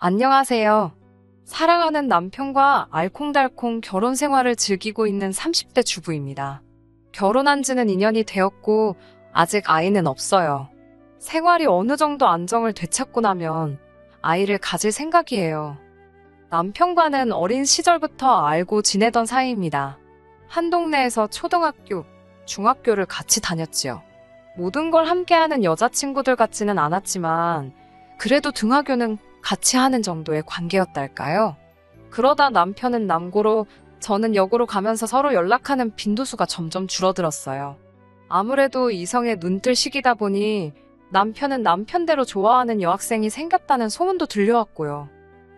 안녕하세요. 사랑하는 남편과 알콩달콩 결혼 생활을 즐기고 있는 30대 주부입니다. 결혼한 지는 2년이 되었고 아직 아이는 없어요. 생활이 어느 정도 안정을 되찾고 나면 아이를 가질 생각이에요. 남편과는 어린 시절부터 알고 지내던 사이입니다. 한 동네에서 초등학교, 중학교를 같이 다녔지요. 모든 걸 함께하는 여자친구들 같지는 않았지만 그래도 등하교는 같이 하는 정도의 관계였달까요? 그러다 남편은 남고로 저는 여고로 가면서 서로 연락하는 빈도수가 점점 줄어들었어요. 아무래도 이성의 눈뜰 시기다 보니 남편은 남편대로 좋아하는 여학생이 생겼다는 소문도 들려왔고요.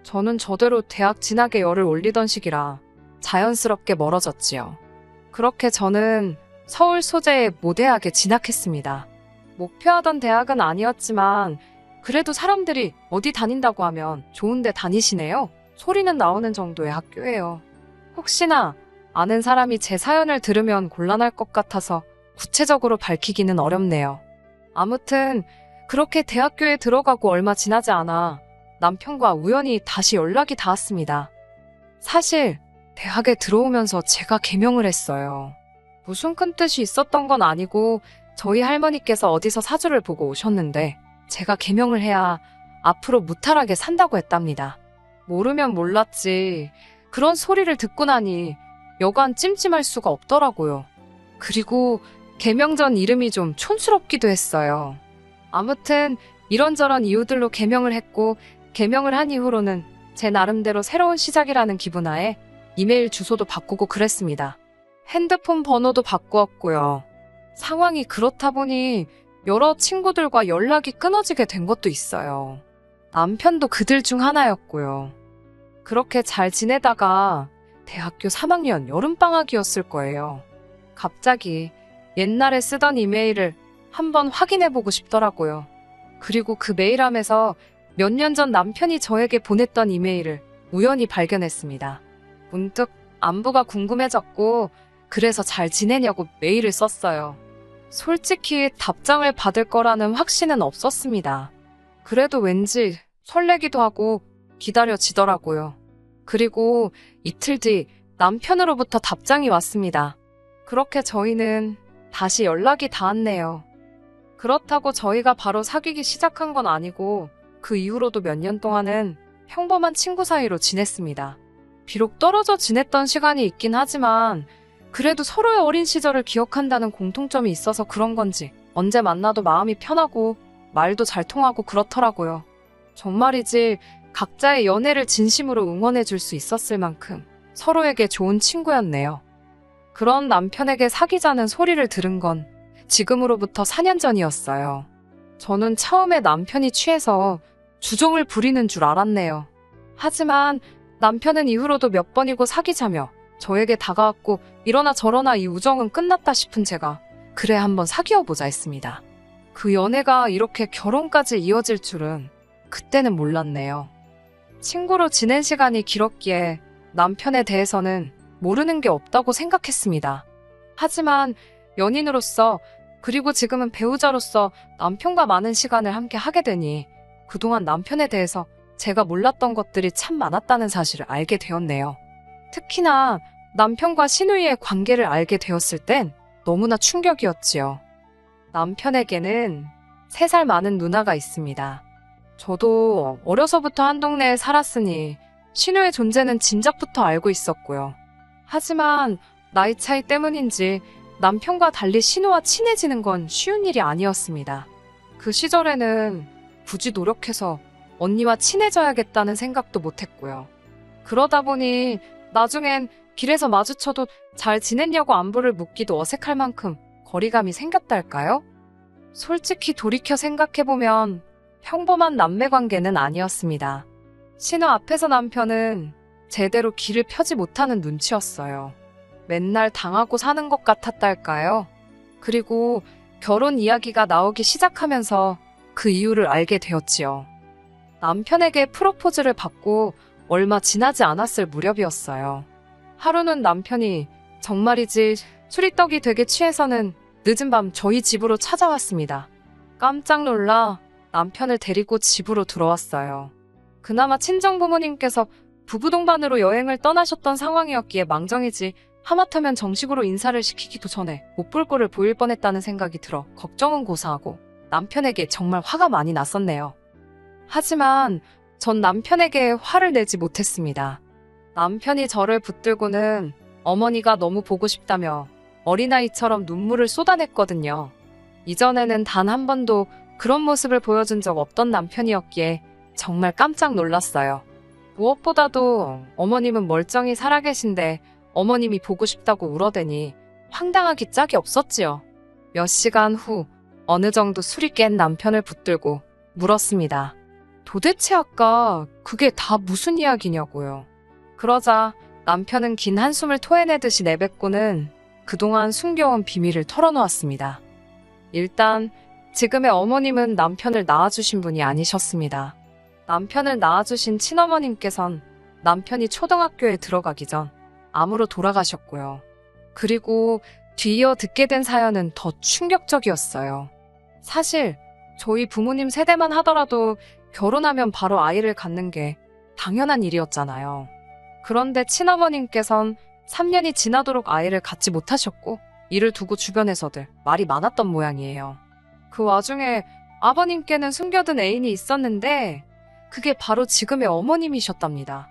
저는 저대로 대학 진학에 열을 올리던 시기라 자연스럽게 멀어졌지요. 그렇게 저는 서울 소재의 모대학에 진학했습니다. 목표하던 대학은 아니었지만 그래도 사람들이 어디 다닌다고 하면 좋은데 다니시네요. 소리는 나오는 정도의 학교예요. 혹시나 아는 사람이 제 사연을 들으면 곤란할 것 같아서 구체적으로 밝히기는 어렵네요. 아무튼 그렇게 대학교에 들어가고 얼마 지나지 않아 남편과 우연히 다시 연락이 닿았습니다. 사실 대학에 들어오면서 제가 개명을 했어요. 무슨 큰 뜻이 있었던 건 아니고 저희 할머니께서 어디서 사주를 보고 오셨는데 제가 개명을 해야 앞으로 무탈하게 산다고 했답니다. 모르면 몰랐지. 그런 소리를 듣고 나니 여간 찜찜할 수가 없더라고요. 그리고 개명 전 이름이 좀 촌스럽기도 했어요. 아무튼 이런저런 이유들로 개명을 했고 개명을 한 이후로는 제 나름대로 새로운 시작이라는 기분하에 이메일 주소도 바꾸고 그랬습니다. 핸드폰 번호도 바꾸었고요. 상황이 그렇다 보니 여러 친구들과 연락이 끊어지게 된 것도 있어요. 남편도 그들 중 하나였고요. 그렇게 잘 지내다가 대학교 3학년 여름방학이었을 거예요. 갑자기 옛날에 쓰던 이메일을 한번 확인해보고 싶더라고요. 그리고 그 메일함에서 몇 년 전 남편이 저에게 보냈던 이메일을 우연히 발견했습니다. 문득 안부가 궁금해졌고 그래서 잘 지내냐고 메일을 썼어요. 솔직히 답장을 받을 거라는 확신은 없었습니다. 그래도 왠지 설레기도 하고 기다려지더라고요. 그리고 이틀 뒤 남편으로부터 답장이 왔습니다. 그렇게 저희는 다시 연락이 닿았네요. 그렇다고 저희가 바로 사귀기 시작한 건 아니고 그 이후로도 몇 년 동안은 평범한 친구 사이로 지냈습니다. 비록 떨어져 지냈던 시간이 있긴 하지만 그래도 서로의 어린 시절을 기억한다는 공통점이 있어서 그런 건지 언제 만나도 마음이 편하고 말도 잘 통하고 그렇더라고요. 정말이지 각자의 연애를 진심으로 응원해 줄 수 있었을 만큼 서로에게 좋은 친구였네요. 그런 남편에게 사귀자는 소리를 들은 건 지금으로부터 4년 전이었어요. 저는 처음에 남편이 취해서 주종을 부리는 줄 알았네요. 하지만 남편은 이후로도 몇 번이고 사귀자며 저에게 다가왔고 이러나 저러나 이 우정은 끝났다 싶은 제가 그래 한번 사귀어보자 했습니다. 그 연애가 이렇게 결혼까지 이어질 줄은 그때는 몰랐네요. 친구로 지낸 시간이 길었기에 남편에 대해서는 모르는 게 없다고 생각했습니다. 하지만 연인으로서 그리고 지금은 배우자로서 남편과 많은 시간을 함께 하게 되니 그동안 남편에 대해서 제가 몰랐던 것들이 참 많았다는 사실을 알게 되었네요. 특히나 남편과 시누이의 관계를 알게 되었을 땐 너무나 충격이었지요. 남편에게는 3살 많은 누나가 있습니다. 저도 어려서부터 한 동네에 살았으니 시누의 존재는 진작부터 알고 있었고요. 하지만 나이 차이 때문인지 남편과 달리 시누와 친해지는 건 쉬운 일이 아니었습니다. 그 시절에는 굳이 노력해서 언니와 친해져야겠다는 생각도 못했고요. 그러다 보니 나중엔 길에서 마주쳐도 잘 지냈냐고 안부를 묻기도 어색할 만큼 거리감이 생겼달까요? 솔직히 돌이켜 생각해보면 평범한 남매관계는 아니었습니다. 신우 앞에서 남편은 제대로 길을 펴지 못하는 눈치였어요. 맨날 당하고 사는 것 같았달까요? 그리고 결혼 이야기가 나오기 시작하면서 그 이유를 알게 되었지요. 남편에게 프로포즈를 받고 얼마 지나지 않았을 무렵이었어요. 하루는 남편이 정말이지 술이떡이 되게 취해서는 늦은 밤 저희 집으로 찾아왔습니다. 깜짝 놀라 남편을 데리고 집으로 들어왔어요. 그나마 친정부모님께서 부부 동반으로 여행을 떠나셨던 상황이었기에 망정이지 하마터면 정식으로 인사를 시키기도 전에 못 볼 꼴을 보일 뻔했다는 생각이 들어 걱정은 고사하고 남편에게 정말 화가 많이 났었네요. 하지만 전 남편에게 화를 내지 못했습니다. 남편이 저를 붙들고는 어머니가 너무 보고 싶다며 어린아이처럼 눈물을 쏟아냈거든요. 이전에는 단 한 번도 그런 모습을 보여준 적 없던 남편이었기에 정말 깜짝 놀랐어요. 무엇보다도 어머님은 멀쩡히 살아계신데 어머님이 보고 싶다고 울어대니 황당하기 짝이 없었지요. 몇 시간 후 어느 정도 술이 깬 남편을 붙들고 물었습니다. 도대체 아까 그게 다 무슨 이야기냐고요. 그러자 남편은 긴 한숨을 토해내듯이 내뱉고는 그동안 숨겨온 비밀을 털어놓았습니다. 일단 지금의 어머님은 남편을 낳아주신 분이 아니셨습니다. 남편을 낳아주신 친어머님께선 남편이 초등학교에 들어가기 전 암으로 돌아가셨고요. 그리고 뒤이어 듣게 된 사연은 더 충격적이었어요. 사실 저희 부모님 세대만 하더라도 결혼하면 바로 아이를 갖는 게 당연한 일이었잖아요. 그런데 친어머님께선 3년이 지나도록 아이를 갖지 못하셨고 이를 두고 주변에서들 말이 많았던 모양이에요. 그 와중에 아버님께는 숨겨둔 애인이 있었는데 그게 바로 지금의 어머님이셨답니다.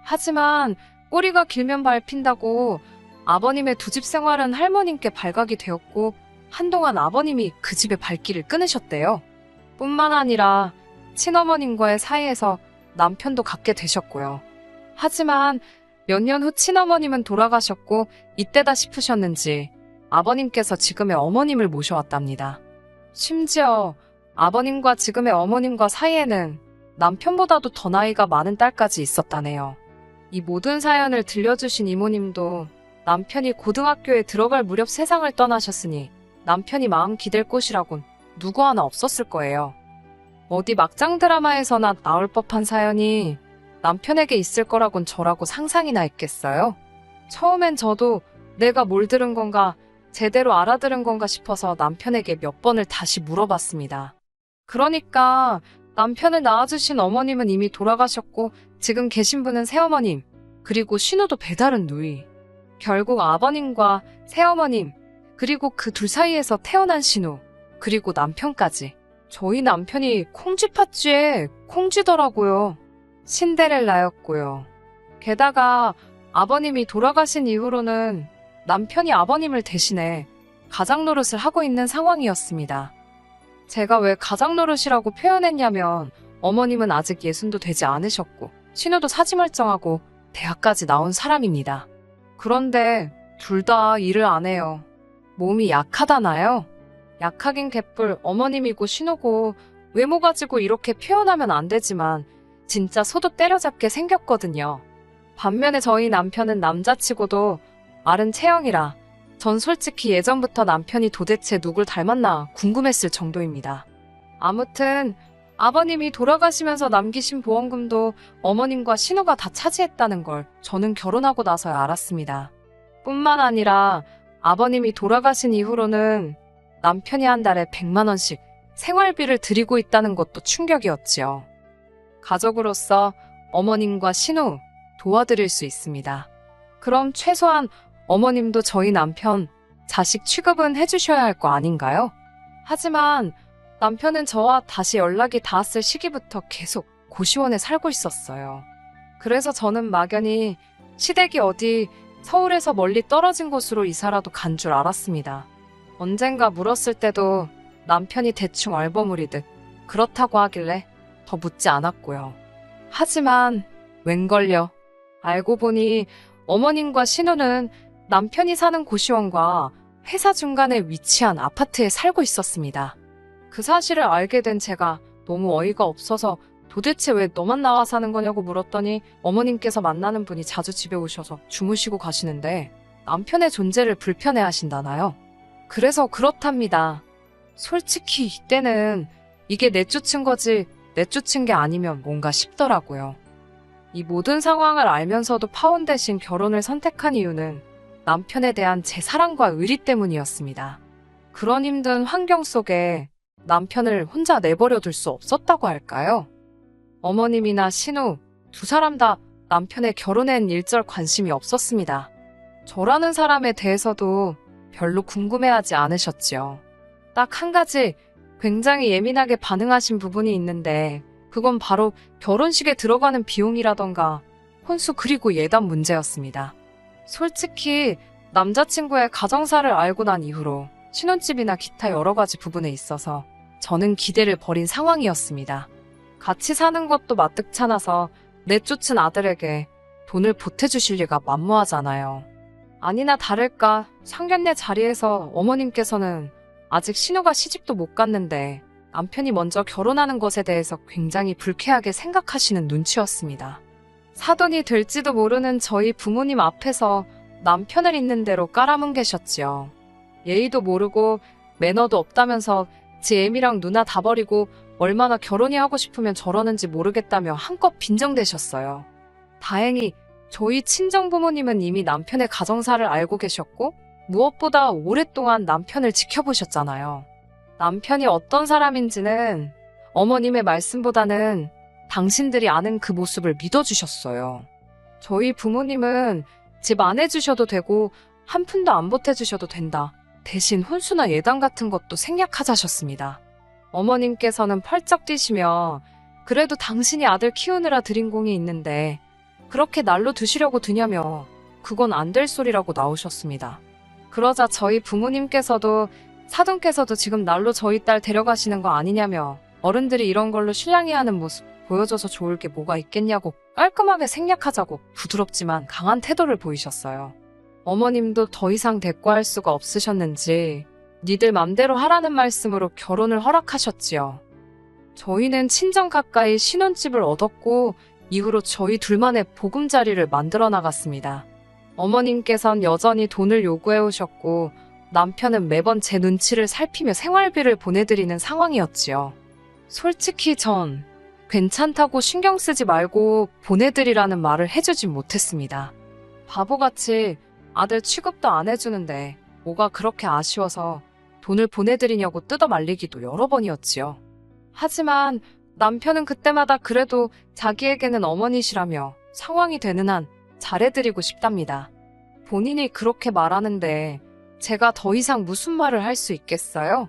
하지만 꼬리가 길면 밟힌다고 아버님의 두 집 생활은 할머님께 발각이 되었고 한동안 아버님이 그 집의 발길을 끊으셨대요. 뿐만 아니라 친어머님과의 사이에서 남편도 갖게 되셨고요. 하지만 몇 년 후 친어머님은 돌아가셨고 이때다 싶으셨는지 아버님께서 지금의 어머님을 모셔왔답니다. 심지어 아버님과 지금의 어머님과 사이에는 남편보다도 더 나이가 많은 딸까지 있었다네요. 이 모든 사연을 들려주신 이모님도 남편이 고등학교에 들어갈 무렵 세상을 떠나셨으니 남편이 마음 기댈 곳이라곤 누구 하나 없었을 거예요. 어디 막장 드라마에서나 나올 법한 사연이 남편에게 있을 거라곤 저라고 상상이나 했겠어요? 처음엔 저도 내가 뭘 들은 건가, 제대로 알아들은 건가 싶어서 남편에게 몇 번을 다시 물어봤습니다. 그러니까 남편을 낳아주신 어머님은 이미 돌아가셨고 지금 계신 분은 새어머님, 그리고 신우도 배다른 누이. 결국 아버님과 새어머님, 그리고 그 둘 사이에서 태어난 신우, 그리고 남편까지. 저희 남편이 콩쥐팥쥐에 콩쥐더라고요. 신데렐라였고요. 게다가 아버님이 돌아가신 이후로는 남편이 아버님을 대신해 가장 노릇을 하고 있는 상황이었습니다. 제가 왜 가장 노릇이라고 표현했냐면 어머님은 아직 60도 되지 않으셨고 신우도 사지멀쩡하고 대학까지 나온 사람입니다. 그런데 둘 다 일을 안 해요. 몸이 약하다나요? 약하긴 개뿔 어머님이고 신우고 외모 가지고 이렇게 표현하면 안 되지만 진짜 소도 때려잡게 생겼거든요. 반면에 저희 남편은 남자치고도 마른 체형이라 전 솔직히 예전부터 남편이 도대체 누굴 닮았나 궁금했을 정도입니다. 아무튼 아버님이 돌아가시면서 남기신 보험금도 어머님과 신우가 다 차지했다는 걸 저는 결혼하고 나서야 알았습니다. 뿐만 아니라 아버님이 돌아가신 이후로는 남편이 한 달에 100만 원씩 생활비를 드리고 있다는 것도 충격이었지요. 가족으로서 어머님과 신우 도와드릴 수 있습니다. 그럼 최소한 어머님도 저희 남편 자식 취급은 해주셔야 할 거 아닌가요? 하지만 남편은 저와 다시 연락이 닿았을 시기부터 계속 고시원에 살고 있었어요. 그래서 저는 막연히 시댁이 어디 서울에서 멀리 떨어진 곳으로 이사라도 간 줄 알았습니다. 언젠가 물었을 때도 남편이 대충 얼버무리듯 그렇다고 하길래 더 묻지 않았고요. 하지만 웬걸요. 알고 보니 어머님과 신우는 남편이 사는 고시원과 회사 중간에 위치한 아파트에 살고 있었습니다. 그 사실을 알게 된 제가 너무 어이가 없어서 도대체 왜 너만 나와 사는 거냐고 물었더니 어머님께서 만나는 분이 자주 집에 오셔서 주무시고 가시는데 남편의 존재를 불편해 하신다나요? 그래서 그렇답니다. 솔직히 이때는 이게 내쫓은 거지 내쫓은 게 아니면 뭔가 싶더라고요. 이 모든 상황을 알면서도 파혼 대신 결혼을 선택한 이유는 남편에 대한 제 사랑과 의리 때문이었습니다. 그런 힘든 환경 속에 남편을 혼자 내버려 둘 수 없었다고 할까요? 어머님이나 신우 두 사람 다 남편의 결혼엔 일절 관심이 없었습니다. 저라는 사람에 대해서도 별로 궁금해하지 않으셨지요. 딱 한 가지 굉장히 예민하게 반응하신 부분이 있는데 그건 바로 결혼식에 들어가는 비용이라던가 혼수 그리고 예단 문제였습니다. 솔직히 남자친구의 가정사를 알고 난 이후로 신혼집이나 기타 여러 가지 부분에 있어서 저는 기대를 버린 상황이었습니다. 같이 사는 것도 마뜩찮아서 내쫓은 아들에게 돈을 보태주실 리가 만무하잖아요. 아니나 다를까 상견례 자리에서 어머님께서는 아직 신우가 시집도 못 갔는데 남편이 먼저 결혼하는 것에 대해서 굉장히 불쾌하게 생각하시는 눈치였습니다. 사돈이 될지도 모르는 저희 부모님 앞에서 남편을 있는 대로 깔아뭉개셨지요. 예의도 모르고 매너도 없다면서 제 애미랑 누나 다 버리고 얼마나 결혼이 하고 싶으면 저러는지 모르겠다며 한껏 빈정대셨어요. 다행히 저희 친정부모님은 이미 남편의 가정사를 알고 계셨고 무엇보다 오랫동안 남편을 지켜보셨잖아요. 남편이 어떤 사람인지는 어머님의 말씀보다는 당신들이 아는 그 모습을 믿어주셨어요. 저희 부모님은 집 안 해주셔도 되고 한 푼도 안 보태주셔도 된다. 대신 혼수나 예단 같은 것도 생략하자셨습니다. 어머님께서는 펄쩍 뛰시며 그래도 당신이 아들 키우느라 들인 공이 있는데 그렇게 날로 드시려고 드냐며 그건 안 될 소리라고 나오셨습니다. 그러자 저희 부모님께서도 사돈께서도 지금 날로 저희 딸 데려가시는 거 아니냐며 어른들이 이런 걸로 실랑이하는 모습 보여줘서 좋을 게 뭐가 있겠냐고 깔끔하게 생략하자고 부드럽지만 강한 태도를 보이셨어요. 어머님도 더 이상 대꾸할 수가 없으셨는지 니들 맘대로 하라는 말씀으로 결혼을 허락하셨지요. 저희는 친정 가까이 신혼집을 얻었고 이후로 저희 둘만의 보금자리를 만들어 나갔습니다. 어머님께선 여전히 돈을 요구해 오셨고 남편은 매번 제 눈치를 살피며 생활비를 보내드리는 상황이었지요. 솔직히 전 괜찮다고 신경 쓰지 말고 보내드리라는 말을 해주진 못했습니다. 바보같이 아들 취급도 안 해주는데 뭐가 그렇게 아쉬워서 돈을 보내드리냐고 뜯어 말리기도 여러 번이었지요. 하지만 남편은 그때마다 그래도 자기에게는 어머니시라며 상황이 되는 한 잘해드리고 싶답니다. 본인이 그렇게 말하는데 제가 더 이상 무슨 말을 할 수 있겠어요?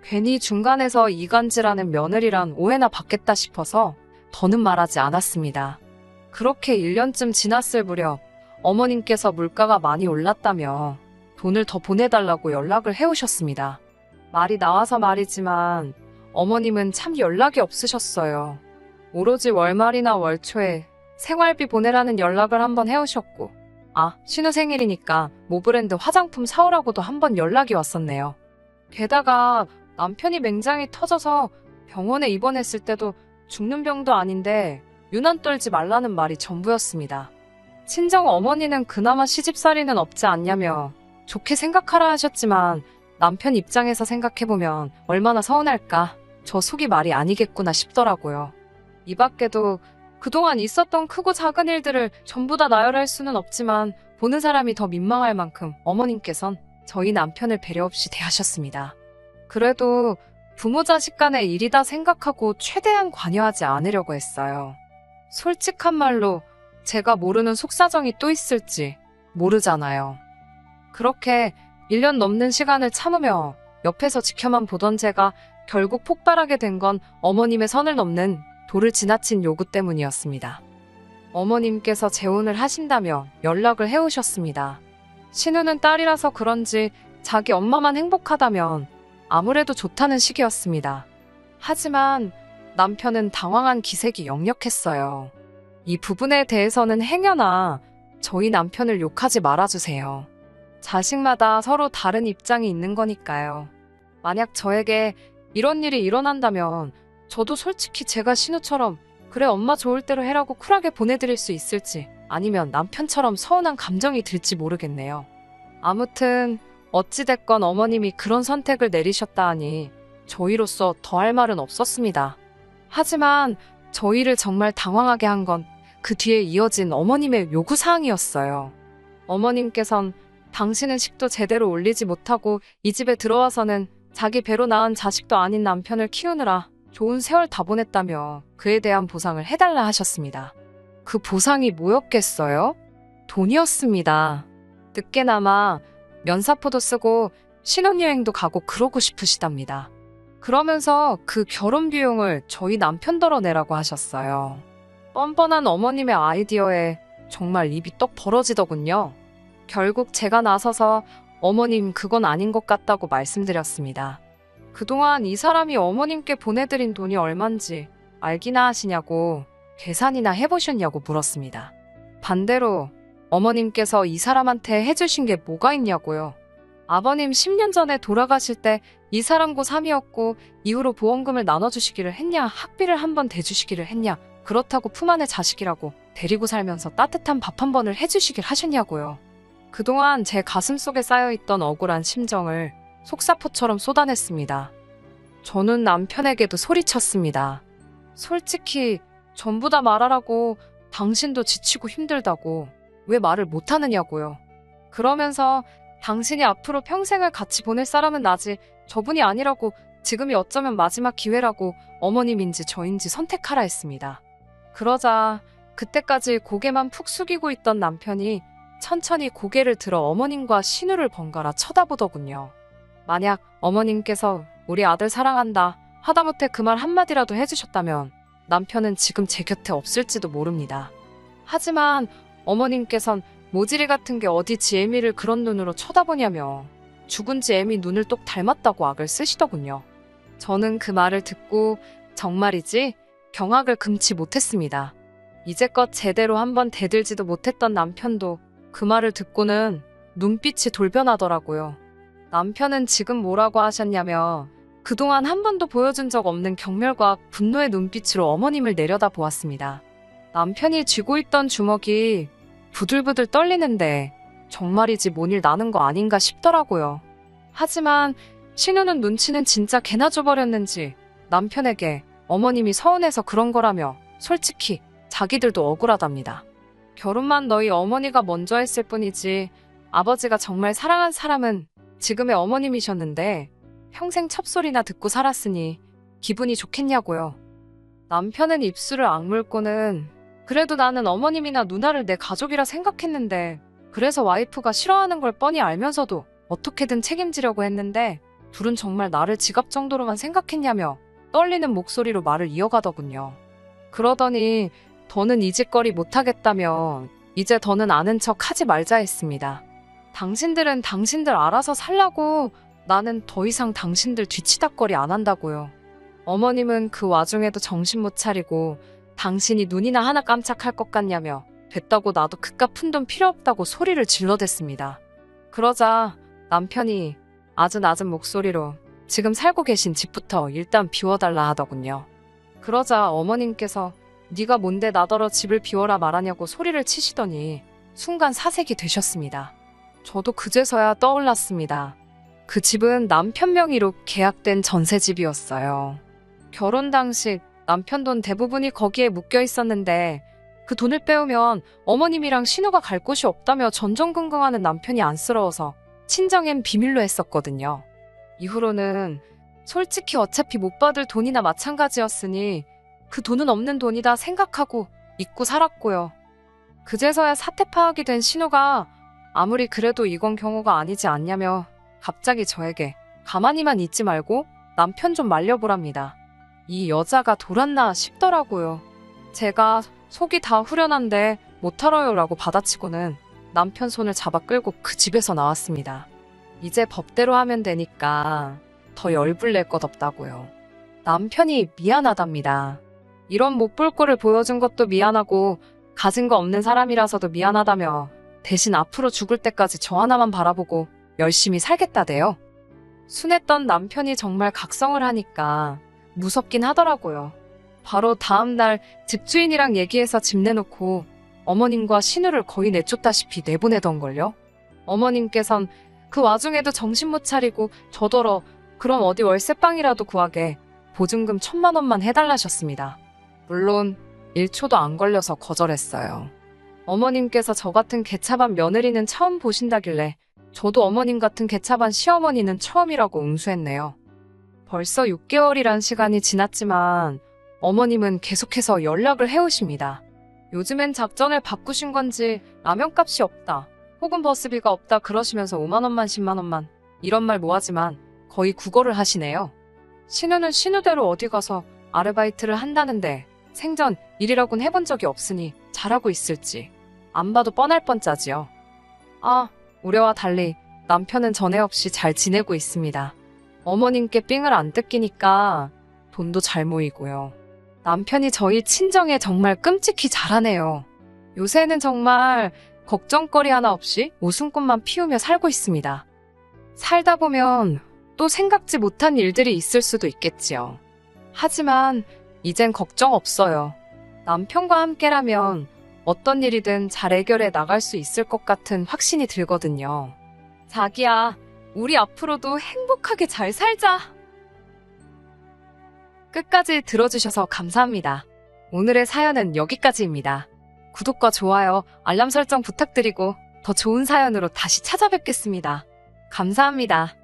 괜히 중간에서 이간질하는 며느리란 오해나 받겠다 싶어서 더는 말하지 않았습니다. 그렇게 1년쯤 지났을 무렵 어머님께서 물가가 많이 올랐다며 돈을 더 보내달라고 연락을 해오셨습니다. 말이 나와서 말이지만 어머님은 참 연락이 없으셨어요. 오로지 월말이나 월초에 생활비 보내라는 연락을 한번 해오셨고 신우 생일이니까 모브랜드 화장품 사오라고도 한번 연락이 왔었네요. 게다가 남편이 맹장이 터져서 병원에 입원했을 때도 죽는 병도 아닌데 유난 떨지 말라는 말이 전부였습니다. 친정 어머니는 그나마 시집살이는 없지 않냐며 좋게 생각하라 하셨지만 남편 입장에서 생각해보면 얼마나 서운할까 저 속이 말이 아니겠구나 싶더라고요. 이 밖에도 그동안 있었던 크고 작은 일들을 전부 다 나열할 수는 없지만 보는 사람이 더 민망할 만큼 어머님께선 저희 남편을 배려 없이 대하셨습니다. 그래도 부모 자식 간의 일이다 생각하고 최대한 관여하지 않으려고 했어요. 솔직한 말로 제가 모르는 속사정이 또 있을지 모르잖아요. 그렇게 1년 넘는 시간을 참으며 옆에서 지켜만 보던 제가 결국 폭발하게 된 건 어머님의 선을 넘는 도를 지나친 요구 때문이었습니다. 어머님께서 재혼을 하신다며 연락을 해오셨습니다. 신우는 딸이라서 그런지 자기 엄마만 행복하다면 아무래도 좋다는 식이었습니다. 하지만 남편은 당황한 기색이 역력했어요. 이 부분에 대해서는 행여나 저희 남편을 욕하지 말아주세요. 자식마다 서로 다른 입장이 있는 거니까요. 만약 저에게 이런 일이 일어난다면 저도 솔직히 제가 신우처럼 그래 엄마 좋을 대로 해라고 쿨하게 보내드릴 수 있을지 아니면 남편처럼 서운한 감정이 들지 모르겠네요. 아무튼 어찌됐건 어머님이 그런 선택을 내리셨다 하니 저희로서 더할 말은 없었습니다. 하지만 저희를 정말 당황하게 한 건 그 뒤에 이어진 어머님의 요구사항이었어요. 어머님께선 당신은 식도 제대로 올리지 못하고 이 집에 들어와서는 자기 배로 낳은 자식도 아닌 남편을 키우느라 좋은 세월 다 보냈다며 그에 대한 보상을 해달라 하셨습니다. 그 보상이 뭐였겠어요? 돈이었습니다. 늦게나마 면사포도 쓰고 신혼여행도 가고 그러고 싶으시답니다. 그러면서 그 결혼 비용을 저희 남편더러 내라고 하셨어요. 뻔뻔한 어머님의 아이디어에 정말 입이 떡 벌어지더군요. 결국 제가 나서서 어머님 그건 아닌 것 같다고 말씀드렸습니다. 그동안 이 사람이 어머님께 보내드린 돈이 얼만지 알기나 하시냐고 계산이나 해보셨냐고 물었습니다. 반대로 어머님께서 이 사람한테 해주신 게 뭐가 있냐고요. 아버님 10년 전에 돌아가실 때 이 사람 고3이었고 이후로 보험금을 나눠주시기를 했냐, 학비를 한번 대주시기를 했냐, 그렇다고 품 안의 자식이라고 데리고 살면서 따뜻한 밥 한 번을 해주시길 하셨냐고요. 그동안 제 가슴속에 쌓여있던 억울한 심정을 속사포처럼 쏟아냈습니다. 저는 남편에게도 소리쳤습니다. 솔직히 전부 다 말하라고, 당신도 지치고 힘들다고 왜 말을 못하느냐고요. 그러면서 당신이 앞으로 평생을 같이 보낼 사람은 나지 저분이 아니라고, 지금이 어쩌면 마지막 기회라고 어머님인지 저인지 선택하라 했습니다. 그러자 그때까지 고개만 푹 숙이고 있던 남편이 천천히 고개를 들어 어머님과 신우를 번갈아 쳐다보더군요. 만약 어머님께서 우리 아들 사랑한다 하다못해 그 말 한마디라도 해주셨다면 남편은 지금 제 곁에 없을지도 모릅니다. 하지만 어머님께선 모지리 같은 게 어디 지 애미를 그런 눈으로 쳐다보냐며 죽은 지 애미 눈을 똑 닮았다고 악을 쓰시더군요. 저는 그 말을 듣고 정말이지 경악을 금치 못했습니다. 이제껏 제대로 한번 대들지도 못했던 남편도 그 말을 듣고는 눈빛이 돌변하더라고요. 남편은 지금 뭐라고 하셨냐며 그동안 한 번도 보여준 적 없는 경멸과 분노의 눈빛으로 어머님을 내려다 보았습니다. 남편이 쥐고 있던 주먹이 부들부들 떨리는데 정말이지 뭔 일 나는 거 아닌가 싶더라고요. 하지만 신우는 눈치는 진짜 개나 줘버렸는지 남편에게 어머님이 서운해서 그런 거라며 솔직히 자기들도 억울하답니다. 결혼만 너희 어머니가 먼저 했을 뿐이지 아버지가 정말 사랑한 사람은 지금의 어머님이셨는데 평생 첩소리나 듣고 살았으니 기분이 좋겠냐고요. 남편은 입술을 악물고는 그래도 나는 어머님이나 누나를 내 가족이라 생각했는데 그래서 와이프가 싫어하는 걸 뻔히 알면서도 어떻게든 책임지려고 했는데 둘은 정말 나를 지갑 정도로만 생각했냐며 떨리는 목소리로 말을 이어가더군요. 그러더니 더는 이 짓거리 못하겠다며 이제 더는 아는 척 하지 말자 했습니다. 당신들은 당신들 알아서 살라고, 나는 더 이상 당신들 뒤치다거리 안 한다고요. 어머님은 그 와중에도 정신 못 차리고 당신이 눈이나 하나 깜짝할 것 같냐며 됐다고 나도 그깟 푼돈 필요 없다고 소리를 질러댔습니다. 그러자 남편이 아주 낮은 목소리로 지금 살고 계신 집부터 일단 비워달라 하더군요. 그러자 어머님께서 네가 뭔데 나더러 집을 비워라 말하냐고 소리를 치시더니 순간 사색이 되셨습니다. 저도 그제서야 떠올랐습니다. 그 집은 남편 명의로 계약된 전세집이었어요. 결혼 당시 남편 돈 대부분이 거기에 묶여 있었는데 그 돈을 빼오면 어머님이랑 신우가 갈 곳이 없다며 전전긍긍하는 남편이 안쓰러워서 친정엔 비밀로 했었거든요. 이후로는 솔직히 어차피 못 받을 돈이나 마찬가지였으니 그 돈은 없는 돈이다 생각하고 잊고 살았고요. 그제서야 사태 파악이 된 신우가 아무리 그래도 이건 경우가 아니지 않냐며 갑자기 저에게 가만히만 있지 말고 남편 좀 말려보랍니다. 이 여자가 돌았나 싶더라고요. 제가 속이 다 후련한데 못하러요 라고 받아치고는 남편 손을 잡아 끌고 그 집에서 나왔습니다. 이제 법대로 하면 되니까 더 열불 낼 것 없다고요. 남편이 미안하답니다. 이런 못 볼 꼴을 보여준 것도 미안하고 가진 거 없는 사람이라서도 미안하다며 대신 앞으로 죽을 때까지 저 하나만 바라보고 열심히 살겠다대요. 순했던 남편이 정말 각성을 하니까 무섭긴 하더라고요. 바로 다음날 집주인이랑 얘기해서 집 내놓고 어머님과 신우를 거의 내쫓다시피 내보내던걸요. 어머님께선 그 와중에도 정신 못 차리고 저더러 그럼 어디 월세방이라도 구하게 보증금 1,000만 원만 해달라셨습니다. 물론 1초도 안 걸려서 거절했어요. 어머님께서 저 같은 개차반 며느리는 처음 보신다길래 저도 어머님 같은 개차반 시어머니는 처음이라고 응수했네요. 벌써 6개월이란 시간이 지났지만 어머님은 계속해서 연락을 해오십니다. 요즘엔 작전을 바꾸신 건지 라면값이 없다, 혹은 버스비가 없다 그러시면서 5만 원만 10만 원만 이런 말 뭐하지만 거의 국어를 하시네요. 신우는 신우대로 어디 가서 아르바이트를 한다는데 생전 일이라곤 해본 적이 없으니 잘하고 있을지 안 봐도 뻔할 뻔짜지요. 아, 우려와 달리 남편은 전에 없이 잘 지내고 있습니다. 어머님께 삥을 안 뜯기니까 돈도 잘 모이고요. 남편이 저희 친정에 정말 끔찍히 잘하네요. 요새는 정말 걱정거리 하나 없이 웃음꽃만 피우며 살고 있습니다. 살다 보면 또 생각지 못한 일들이 있을 수도 있겠지요. 하지만 이젠 걱정 없어요. 남편과 함께라면 어떤 일이든 잘 해결해 나갈 수 있을 것 같은 확신이 들거든요. 자기야, 우리 앞으로도 행복하게 잘 살자. 끝까지 들어주셔서 감사합니다. 오늘의 사연은 여기까지입니다. 구독과 좋아요, 알람 설정 부탁드리고 더 좋은 사연으로 다시 찾아뵙겠습니다. 감사합니다.